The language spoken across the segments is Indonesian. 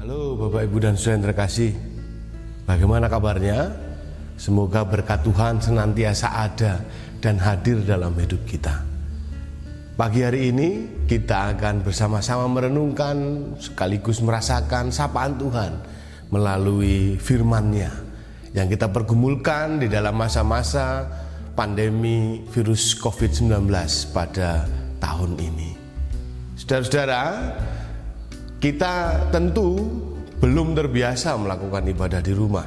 Halo Bapak Ibu dan Saudara yang terkasih, bagaimana kabarnya? Semoga berkat Tuhan senantiasa ada dan hadir dalam hidup kita. Pagi hari ini kita akan bersama-sama merenungkan sekaligus merasakan sapaan Tuhan melalui firman-Nya yang kita pergumulkan di dalam masa-masa pandemi virus COVID-19 pada tahun ini. Saudara-saudara, kita tentu belum terbiasa melakukan ibadah di rumah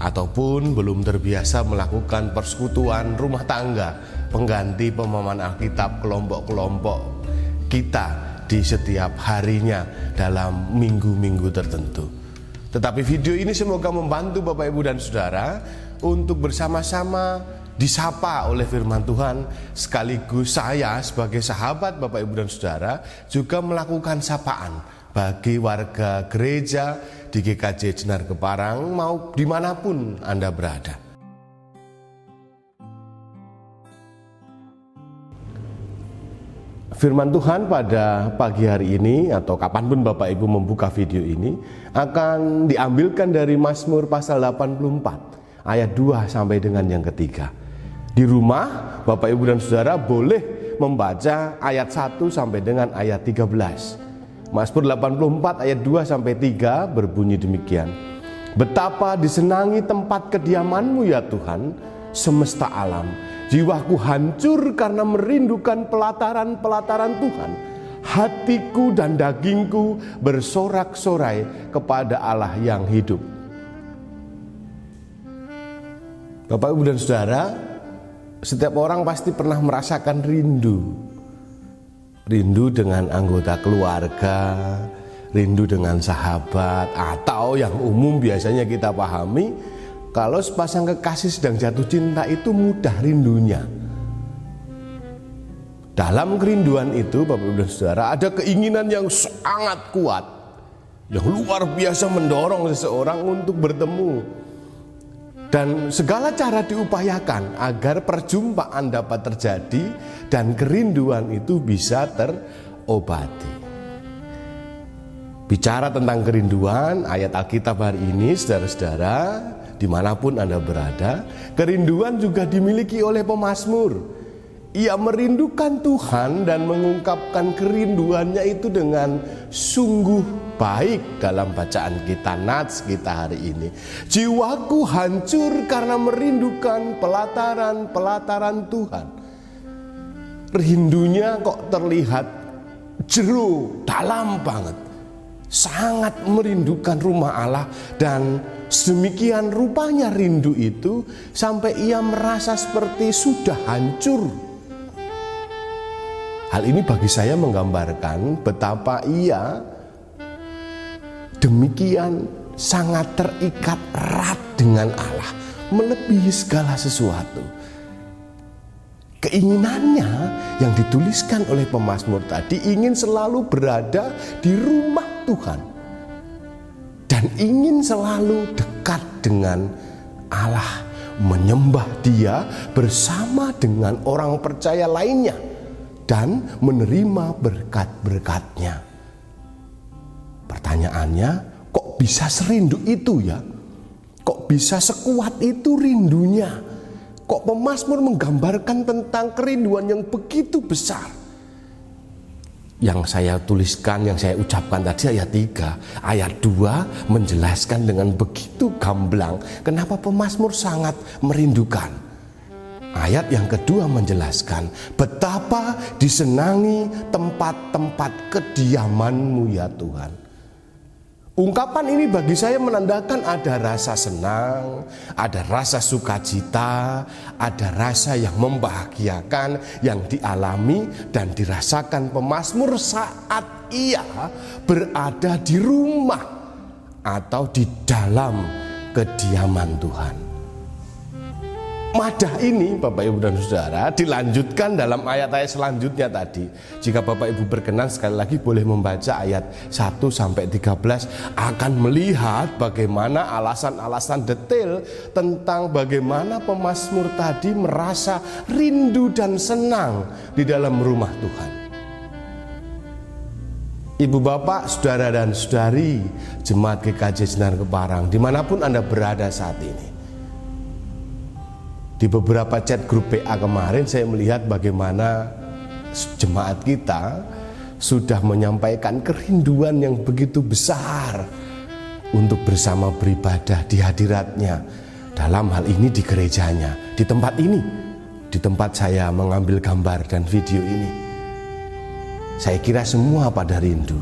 ataupun belum terbiasa melakukan persekutuan rumah tangga pengganti pemahaman Alkitab kelompok-kelompok kita di setiap harinya dalam minggu-minggu tertentu. Tetapi video ini semoga membantu Bapak Ibu dan Saudara untuk bersama-sama disapa oleh firman Tuhan, sekaligus saya sebagai sahabat Bapak Ibu dan Saudara juga melakukan sapaan bagi warga gereja di GKJ Jenar Keparang mau dimanapun Anda berada. Firman Tuhan pada pagi hari ini atau kapanpun Bapak Ibu membuka video ini akan diambilkan dari Mazmur pasal 84 ayat 2 sampai dengan yang ketiga. Di rumah Bapak Ibu dan Saudara boleh membaca ayat 1 sampai dengan ayat 13. Mazmur 84 ayat 2 sampai 3 berbunyi demikian. Betapa disenangi tempat kediaman-Mu ya Tuhan, semesta alam. Jiwaku hancur karena merindukan pelataran-pelataran Tuhan. Hatiku dan dagingku bersorak-sorai kepada Allah yang hidup. Bapak Ibu dan Saudara, setiap orang pasti pernah merasakan rindu. Rindu dengan anggota keluarga, rindu dengan sahabat, atau yang umum biasanya kita pahami, kalau sepasang kekasih sedang jatuh cinta itu mudah rindunya. Dalam kerinduan itu Bapak Ibu dan Saudara ada keinginan yang sangat kuat, yang luar biasa mendorong seseorang untuk bertemu. Dan segala cara diupayakan agar perjumpaan dapat terjadi dan kerinduan itu bisa terobati. Bicara tentang kerinduan, ayat Alkitab hari ini, saudara-saudara, dimanapun Anda berada, kerinduan juga dimiliki oleh pemazmur. Ia merindukan Tuhan dan mengungkapkan kerinduannya itu dengan sungguh baik dalam bacaan kita, nats kita hari ini. Jiwaku hancur karena merindukan pelataran-pelataran Tuhan. Rindunya kok terlihat jero, dalam banget. Sangat merindukan rumah Allah, dan sedemikian rupanya rindu itu sampai ia merasa seperti sudah hancur. Hal ini bagi saya menggambarkan betapa ia demikian sangat terikat erat dengan Allah, melebihi segala sesuatu. Keinginannya yang dituliskan oleh pemazmur tadi ingin selalu berada di rumah Tuhan dan ingin selalu dekat dengan Allah, menyembah Dia bersama dengan orang percaya lainnya dan menerima berkat-berkat-Nya. Pertanyaannya, kok bisa serindu itu ya? Kok bisa sekuat itu rindunya? Kok pemazmur menggambarkan tentang kerinduan yang begitu besar? Yang saya tuliskan, yang saya ucapkan tadi ayat 3, ayat 2 menjelaskan dengan begitu gamblang kenapa pemazmur sangat merindukan. Ayat yang kedua menjelaskan betapa disenangi tempat-tempat kediaman-Mu ya Tuhan. Ungkapan ini bagi saya menandakan ada rasa senang, ada rasa sukacita, ada rasa yang membahagiakan yang dialami dan dirasakan pemazmur saat ia berada di rumah atau di dalam kediaman Tuhan. Madah ini Bapak Ibu dan Saudara dilanjutkan dalam ayat-ayat selanjutnya tadi. Jika Bapak Ibu berkenan sekali lagi boleh membaca ayat 1 sampai 13 akan melihat bagaimana alasan-alasan detail tentang bagaimana pemazmur tadi merasa rindu dan senang di dalam rumah Tuhan. Ibu bapak, saudara dan saudari Jemaat GKJ Senar Keparang, dimanapun Anda berada saat ini. Di beberapa chat grup PA kemarin saya melihat bagaimana jemaat kita sudah menyampaikan kerinduan yang begitu besar untuk bersama beribadah di hadiratnya. Dalam hal ini di gerejanya, di tempat ini, di tempat saya mengambil gambar dan video ini. Saya kira semua pada rindu.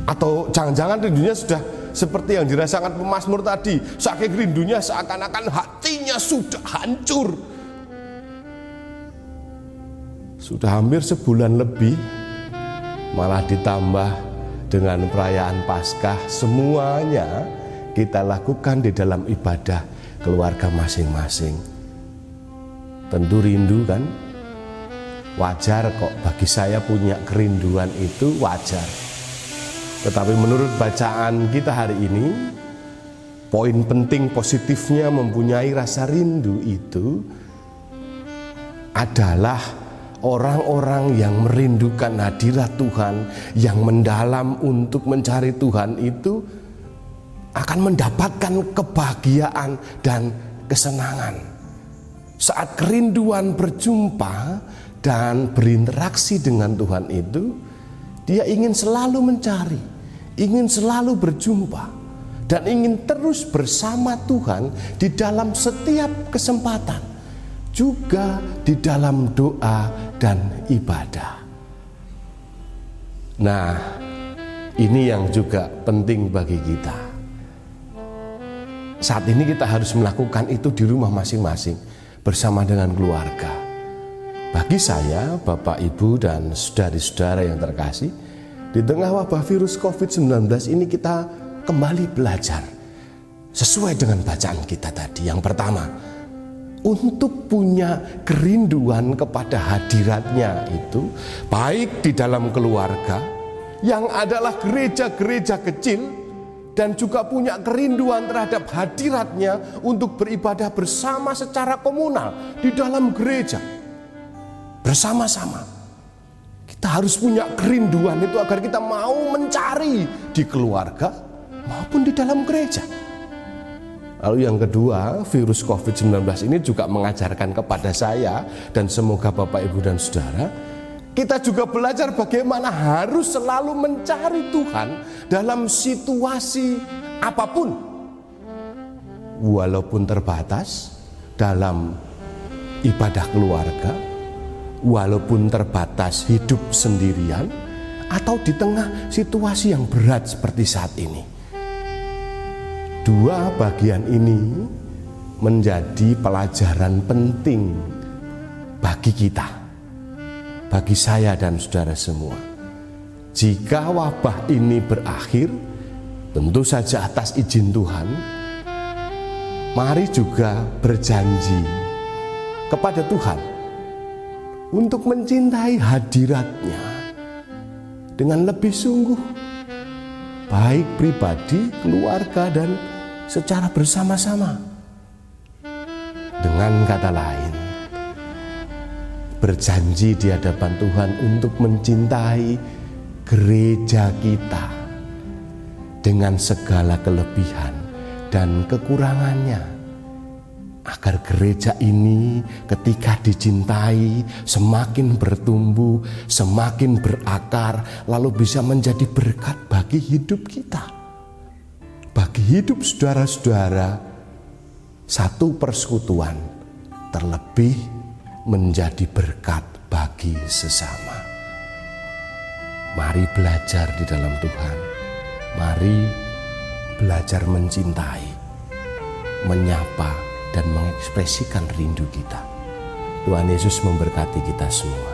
Atau jangan-jangan rindunya sudah seperti yang dirasakan pemazmur tadi, saking rindunya seakan-akan hatinya sudah hancur. Sudah hampir sebulan lebih, malah ditambah dengan perayaan Paskah, semuanya kita lakukan di dalam ibadah keluarga masing-masing. Tentu rindu kan? Wajar kok, bagi saya punya kerinduan itu wajar. Tetapi menurut bacaan kita hari ini, poin penting positifnya mempunyai rasa rindu itu adalah orang-orang yang merindukan hadirat Tuhan, yang mendalam untuk mencari Tuhan itu akan mendapatkan kebahagiaan dan kesenangan. Saat kerinduan berjumpa dan berinteraksi dengan Tuhan itu, dia ingin selalu mencari, ingin selalu berjumpa, dan ingin terus bersama Tuhan di dalam setiap kesempatan, juga di dalam doa dan ibadah. Nah, ini yang juga penting bagi kita. Saat ini kita harus melakukan itu di rumah masing-masing bersama dengan keluarga. Bagi saya, Bapak, Ibu, dan saudari-saudara yang terkasih, di tengah wabah virus COVID-19 ini kita kembali belajar sesuai dengan bacaan kita tadi. Yang pertama, untuk punya kerinduan kepada hadiratnya itu, baik di dalam keluarga, yang adalah gereja-gereja kecil, dan juga punya kerinduan terhadap hadiratnya untuk beribadah bersama secara komunal di dalam gereja. Bersama-sama kita harus punya kerinduan itu agar kita mau mencari di keluarga maupun di dalam gereja. Lalu yang kedua, virus COVID-19 ini juga mengajarkan kepada saya dan semoga Bapak, Ibu, dan Saudara, kita juga belajar bagaimana harus selalu mencari Tuhan dalam situasi apapun, walaupun terbatas dalam ibadah keluarga, walaupun terbatas hidup sendirian, atau di tengah situasi yang berat seperti saat ini. Dua bagian ini menjadi pelajaran penting bagi kita, bagi saya dan saudara semua. Jika wabah ini berakhir, tentu saja atas izin Tuhan, mari juga berjanji kepada Tuhan untuk mencintai hadiratnya dengan lebih sungguh, baik pribadi, keluarga, dan secara bersama-sama. Dengan kata lain, berjanji di hadapan Tuhan untuk mencintai gereja kita dengan segala kelebihan dan kekurangannya, agar gereja ini ketika dicintai semakin bertumbuh, semakin berakar, lalu bisa menjadi berkat bagi hidup kita, bagi hidup saudara-saudara satu persekutuan, terlebih menjadi berkat bagi sesama. Mari belajar di dalam Tuhan, mari belajar mencintai, menyapa, dan mengekspresikan rindu kita. Tuhan Yesus memberkati kita semua.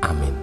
Amin.